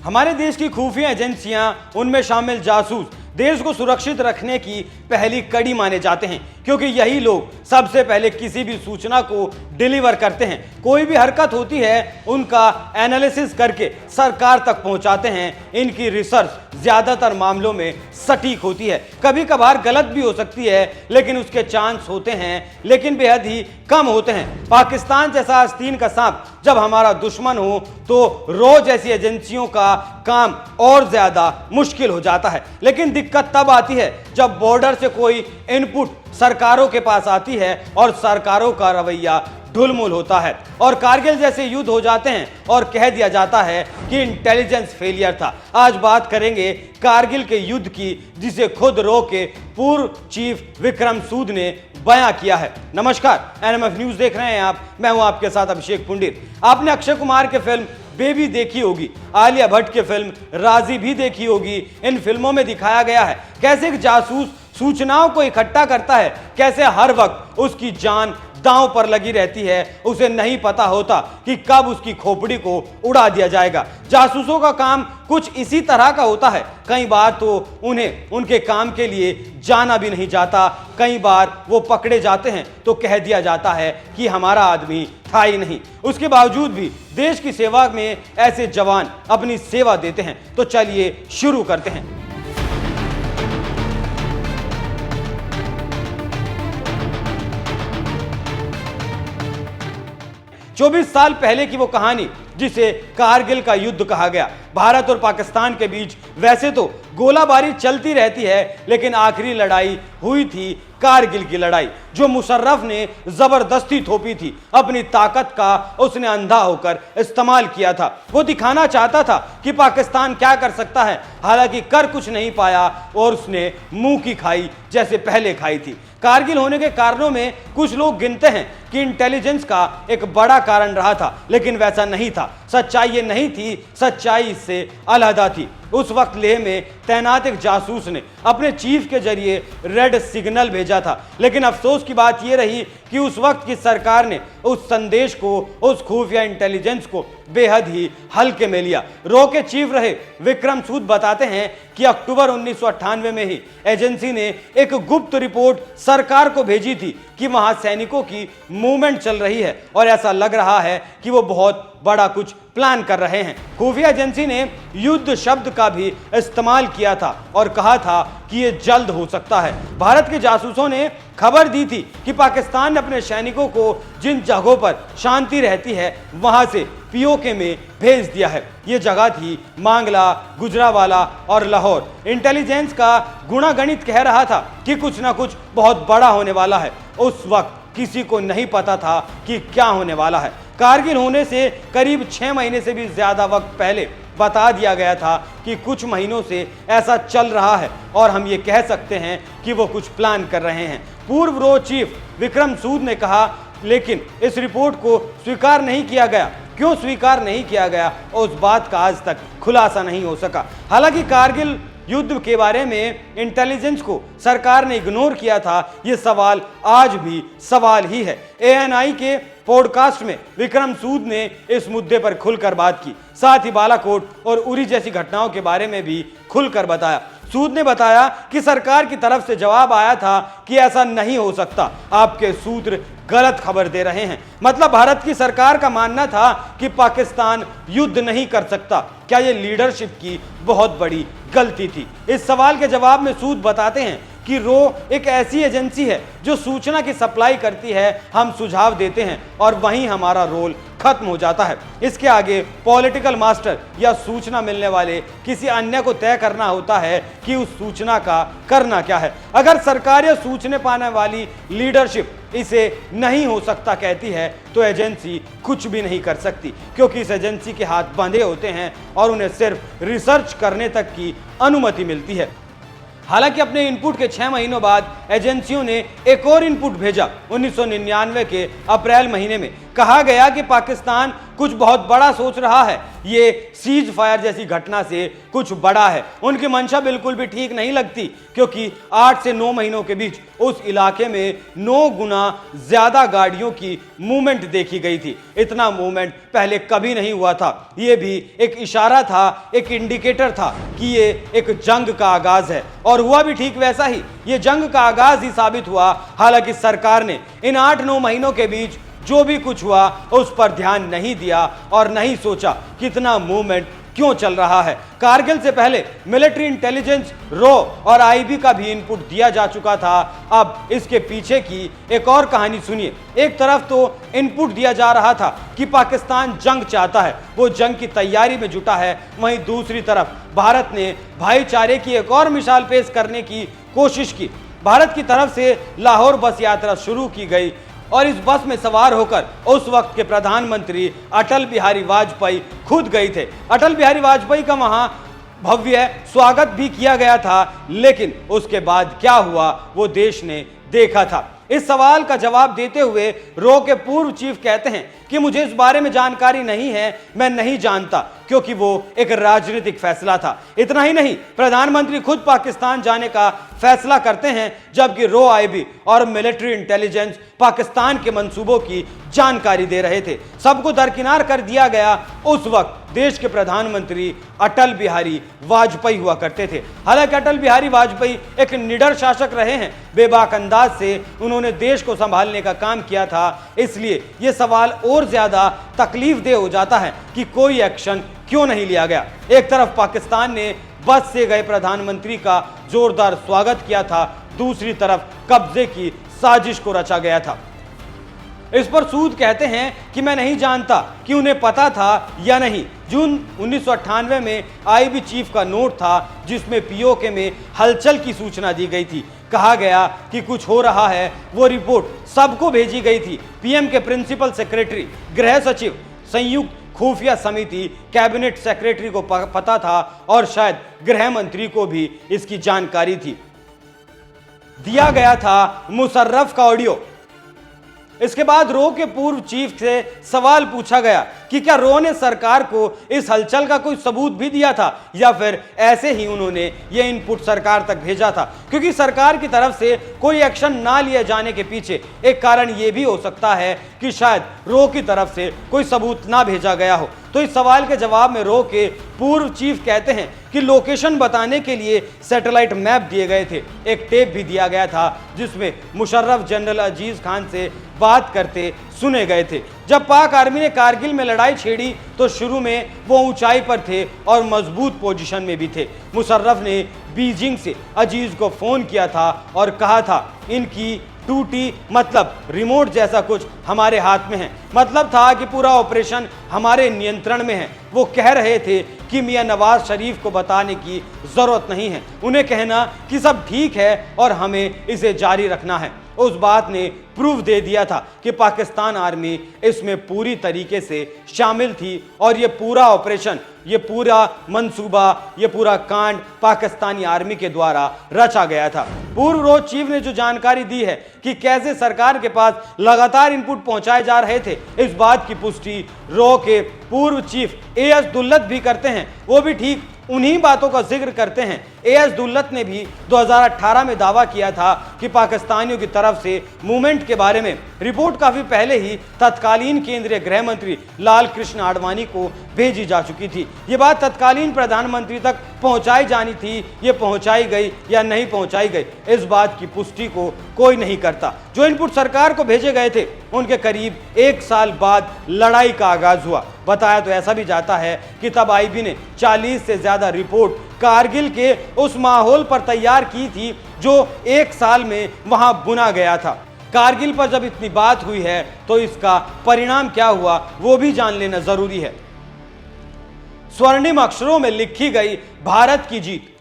हमारे देश की खुफिया एजेंसियां, उनमें शामिल जासूस देश को सुरक्षित रखने की पहली कड़ी माने जाते हैं, क्योंकि यही लोग सबसे पहले किसी भी सूचना को डिलीवर करते हैं। कोई भी हरकत होती है उनका एनालिसिस करके सरकार तक पहुंचाते हैं। इनकी रिसर्च ज्यादातर मामलों में सटीक होती है, कभी कभार गलत भी हो सकती है, लेकिन उसके चांस होते हैं, लेकिन बेहद ही कम होते हैं। पाकिस्तान जैसा आस्तीन का सांप जब हमारा दुश्मन हो तो रोज ऐसी एजेंसियों का काम और ज्यादा मुश्किल हो जाता है। लेकिन दिक्कत तब आती है जब बॉर्डर से कोई इनपुट सरकारों के पास आती है और सरकारों का रवैया ढुलमुल होता है और कारगिल जैसे युद्ध हो जाते हैं और कह दिया जाता है कि इंटेलिजेंस फेलियर था। आज बात करेंगे कारगिल के युद्ध की, जिसे खुद रो के पूर्व चीफ विक्रम सूद ने बयां किया है। नमस्कार, एनएमएफ न्यूज देख रहे हैं आप। मैं हूं आपके साथ अभिषेक पुंडिर। आपने अक्षय कुमार के फिल्म बेबी देखी होगी, आलिया भट्ट की फिल्म राजी भी देखी होगी। इन फिल्मों में दिखाया गया है कैसे एक जासूस सूचनाओं को इकट्ठा करता है, कैसे हर वक्त उसकी जान दांव पर लगी रहती है। उसे नहीं पता होता कि कब उसकी खोपड़ी को उड़ा दिया जाएगा। जासूसों का काम कुछ इसी तरह का होता है। कई बार तो उन्हें उनके काम के लिए जाना भी नहीं जाता। कई बार वो पकड़े जाते हैं तो कह दिया जाता है कि हमारा आदमी था ही नहीं। उसके बावजूद भी देश की सेवा में ऐसे जवान अपनी सेवा देते हैं। तो चलिए शुरू करते हैं। 24 साल पहले की वो कहानी जिसे कारगिल का युद्ध कहा गया। भारत और पाकिस्तान के बीच वैसे तो गोलाबारी चलती रहती है, लेकिन आखिरी लड़ाई हुई थी कारगिल की लड़ाई, जो मुशर्रफ ने जबरदस्ती थोपी थी। अपनी ताकत का उसने अंधा होकर इस्तेमाल किया था। वो दिखाना चाहता था कि पाकिस्तान क्या कर सकता है, हालांकि कर कुछ नहीं पाया और उसने मुंह की खाई जैसे पहले खाई थी। कारगिल होने के कारणों में कुछ लोग गिनते हैं कि इंटेलिजेंस का एक बड़ा कारण रहा था, लेकिन वैसा नहीं था। सच्चाई ये नहीं थी, सच्चाई इससे अलहदा थी। उस वक्त लेह में तैनात एक जासूस ने अपने चीफ के जरिए रेड सिग्नल भेजा था, लेकिन अफसोस की बात यह रही कि उस वक्त की सरकार ने उस संदेश को, उस खुफिया इंटेलिजेंस को बेहद ही हल्के में लिया। रो के चीफ रहे विक्रम सूद बताते हैं कि अक्टूबर 1998 में ही एजेंसी ने एक गुप्त रिपोर्ट सरकार को भेजी थी कि वहां सैनिकों की मूवमेंट चल रही है और ऐसा लग रहा है कि वो बहुत बड़ा कुछ प्लान कर रहे हैं। खुफिया एजेंसी ने युद्ध शब्द का भी इस्तेमाल किया था और कहा था कि यह जल्द हो सकता है। भारत के जासूसों ने खबर दी थी कि पाकिस्तान ने अपने सैनिकों को जिन जगहों पर शांति रहती है वहां से पीओके में भेज दिया है। ये जगह थी मांगला, गुजरावाला और लाहौर। इंटेलिजेंस का गुणागणित कह रहा था कि कुछ ना कुछ बहुत बड़ा होने वाला है। उस वक्त किसी को नहीं पता था कि क्या होने वाला है। कारगिल होने से करीब 6 महीने से भी ज्यादा वक्त पहले बता दिया गया था कि कुछ महीनों से ऐसा चल रहा है और हम ये कह सकते हैं कि वो कुछ प्लान कर रहे हैं। पूर्व रो चीफ विक्रम सूद ने कहा, लेकिन इस रिपोर्ट को स्वीकार नहीं किया गया। क्यों स्वीकार नहीं किया गया, उस बात का आज तक खुलासा नहीं हो सका। हालांकि कारगिल युद्ध के बारे में इंटेलिजेंस को सरकार ने इग्नोर किया था, यह सवाल आज भी सवाल ही है। एएनआई के पॉडकास्ट में विक्रम सूद ने इस मुद्दे पर खुलकर बात की। साथ ही बालाकोट और उरी जैसी घटनाओं के बारे में भी खुलकर बताया। सूद ने बताया कि सरकार की तरफ से जवाब आया था कि ऐसा नहीं हो सकता, आपके सूत्र गलत खबर दे रहे हैं। मतलब भारत की सरकार का मानना था कि पाकिस्तान युद्ध नहीं कर सकता। क्या यह लीडरशिप की बहुत बड़ी गलती थी? इस सवाल के जवाब में सूद बताते हैं कि रो एक ऐसी एजेंसी है जो सूचना की सप्लाई करती है, हम सुझाव देते हैं और वहीं हमारा रोल खत्म हो जाता है। इसके आगे पॉलिटिकल मास्टर या सूचना मिलने वाले किसी अन्य को तय करना होता है कि उस सूचना का करना क्या है। अगर सरकार या सूचना पाने वाली लीडरशिप इसे नहीं हो सकता कहती है तो एजेंसी कुछ भी नहीं कर सकती, क्योंकि इस एजेंसी के हाथ बंधे होते हैं और उन्हें सिर्फ रिसर्च करने तक की अनुमति मिलती है। हालांकि अपने इनपुट के 6 महीनों बाद एजेंसियों ने एक और इनपुट भेजा। 1999 के अप्रैल महीने में कहा गया कि पाकिस्तान कुछ बहुत बड़ा सोच रहा है। ये सीज फायर जैसी घटना से कुछ बड़ा है। उनकी मंशा बिल्कुल भी ठीक नहीं लगती, क्योंकि 8 से 9 महीनों के बीच उस इलाके में 9 गुना ज्यादा गाड़ियों की मूवमेंट देखी गई थी। इतना मूवमेंट पहले कभी नहीं हुआ था। ये भी एक इशारा था, एक इंडिकेटर था कि ये एक जंग का आगाज है, और हुआ भी ठीक वैसा ही। ये जंग का आगाज ही साबित हुआ। हालांकि सरकार ने इन 8-9 महीनों के बीच जो भी कुछ हुआ उस पर ध्यान नहीं दिया और नहीं सोचा कितना मूवमेंट क्यों चल रहा है। कारगिल से पहले मिलिट्री इंटेलिजेंस, रॉ और आईबी का भी इनपुट दिया जा चुका था। अब इसके पीछे की एक और कहानी सुनिए। एक तरफ तो इनपुट दिया जा रहा था कि पाकिस्तान जंग चाहता है, वो जंग की तैयारी में जुटा है। वहीं दूसरी तरफ भारत ने भाईचारे की एक और मिसाल पेश करने की कोशिश की। भारत की तरफ से लाहौर बस यात्रा शुरू की गई और इस बस में सवार होकर उस वक्त के प्रधानमंत्री अटल बिहारी वाजपेयी खुद गए थे। अटल बिहारी वाजपेयी का वहां भव्य स्वागत भी किया गया था, लेकिन उसके बाद क्या हुआ वो देश ने देखा था। इस सवाल का जवाब देते हुए रॉ के पूर्व चीफ कहते हैं कि मुझे इस बारे में जानकारी नहीं है, मैं नहीं जानता, क्योंकि वो एक राजनीतिक फैसला था। इतना ही नहीं, प्रधानमंत्री खुद पाकिस्तान जाने का फैसला करते हैं, जबकि रॉ, आईबी और मिलिट्री इंटेलिजेंस पाकिस्तान के मंसूबों की जानकारी दे रहे थे। सबको दरकिनार कर दिया गया। उस वक्त देश के प्रधानमंत्री अटल बिहारी वाजपेयी हुआ करते थे। हालांकि अटल बिहारी वाजपेयी एक निडर शासक रहे हैं। बेबाक अंदाज से उन्होंने देश को संभालने का काम किया था। इसलिए यह सवाल और ज्यादा तकलीफदेह हो जाता है कि कोई एक्शन क्यों नहीं लिया गया। एक तरफ पाकिस्तान ने बस से गए प्रधानमंत्री का जोरदार स्वागत किया था, दूसरी तरफ कब्जे की साजिश को रचा गया था। इस पर सूद कहते हैं कि मैं नहीं जानता कि उन्हें पता था या नहीं। जून 1998 में आईबी चीफ का नोट था, जिसमें पीओके में हलचल की सूचना दी गई थी। कहा गया कि कुछ हो रहा है। वो रिपोर्ट सबको भेजी गई थी। पीएम के प्रिंसिपल सेक्रेटरी, गृह सचिव, संयुक्त खुफिया समिति, कैबिनेट सेक्रेटरी को पता था, और शायद गृह मंत्री को भी इसकी जानकारी थी। दिया गया था मुशर्रफ का ऑडियो। इसके बाद रॉ के पूर्व चीफ से सवाल पूछा गया कि क्या रॉ ने सरकार को इस हलचल का कोई सबूत भी दिया था, या फिर ऐसे ही उन्होंने ये इनपुट सरकार तक भेजा था। क्योंकि सरकार की तरफ से कोई एक्शन ना लिए जाने के पीछे एक कारण यह भी हो सकता है कि शायद रॉ की तरफ से कोई सबूत ना भेजा गया हो। तो इस सवाल के जवाब में रॉ के पूर्व चीफ कहते हैं कि लोकेशन बताने के लिए सैटेलाइट मैप दिए गए थे। एक टेप भी दिया गया था जिसमें मुशर्रफ जनरल अजीज खान से बात करते सुने गए थे। जब पाक आर्मी ने कारगिल में लड़ाई छेड़ी तो शुरू में वो ऊंचाई पर थे और मजबूत पोजीशन में भी थे। मुशर्रफ ने बीजिंग से अजीज को फोन किया था और कहा था इनकी टूटी, मतलब रिमोट जैसा कुछ हमारे हाथ में है। मतलब था कि पूरा ऑपरेशन हमारे नियंत्रण में है। वो कह रहे थे कि मियां नवाज शरीफ को बताने की जरूरत नहीं है, उन्हें कहना कि सब ठीक है और हमें इसे जारी रखना है। उस बात ने प्रूफ दे दिया था कि पाकिस्तान आर्मी इसमें पूरी तरीके से शामिल थी और ये पूरा ऑपरेशन, ये पूरा मंसूबा, ये पूरा कांड पाकिस्तानी आर्मी के द्वारा रचा गया था। पूर्व रॉ चीफ ने जो जानकारी दी है कि कैसे सरकार के पास लगातार इनपुट पहुंचाए जा रहे थे, इस बात की पुष्टि रॉ के पूर्व चीफ एएस दुल्लत भी करते हैं। वो भी ठीक उन्हीं बातों का जिक्र करते हैं। एएस दुल्लत ने भी 2018 में दावा किया था कि पाकिस्तानियों की तरफ से मूवमेंट के बारे में रिपोर्ट काफी पहले ही तत्कालीन केंद्रीय गृह मंत्री लाल कृष्ण आडवाणी को भेजी जा चुकी थी। ये बात तत्कालीन प्रधानमंत्री तक पहुंचाई जानी थी। ये पहुंचाई गई या नहीं पहुंचाई गई, इस बात की पुष्टि को कोई नहीं करता। जो इनपुट सरकार को भेजे गए थे उनके करीब 1 साल बाद लड़ाई का आगाज हुआ। बताया तो ऐसा भी जाता है कि तब आईबी ने 40 से ज्यादा रिपोर्ट कारगिल के उस माहौल पर तैयार की थी जो 1 साल में वहां बुना गया था। कारगिल पर जब इतनी बात हुई है तो इसका परिणाम क्या हुआ वो भी जान लेना जरूरी है। स्वर्णिम अक्षरों में लिखी गई भारत की जीत।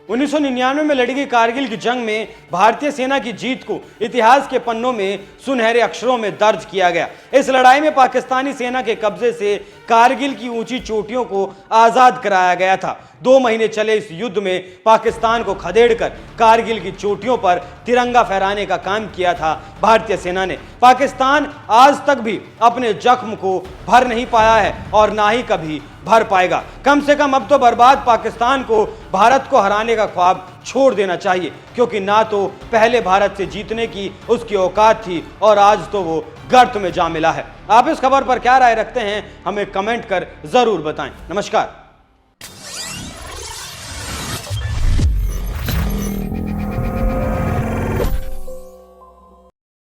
1999 में लड़ी गई कारगिल की जंग में भारतीय सेना की जीत को इतिहास के पन्नों में सुनहरे अक्षरों में दर्ज किया गया। इस लड़ाई में पाकिस्तानी सेना के कब्जे से कारगिल की ऊंची चोटियों को आजाद कराया गया था। 2 महीने चले इस युद्ध में पाकिस्तान को खदेड़कर कारगिल की चोटियों पर तिरंगा फहराने का काम किया था भारतीय सेना ने। पाकिस्तान आज तक भी अपने जख्म को भर नहीं पाया है और ना ही कभी भर पाएगा। कम से कम अब तो बर्बाद पाकिस्तान को भारत को हराने का ख्वाब छोड़ देना चाहिए, क्योंकि ना तो पहले भारत से जीतने की उसकी औकात थी और आज तो वो गर्त में जा मिला है। आप इस खबर पर क्या राय रखते हैं, हमें कमेंट कर जरूर बताएं। नमस्कार।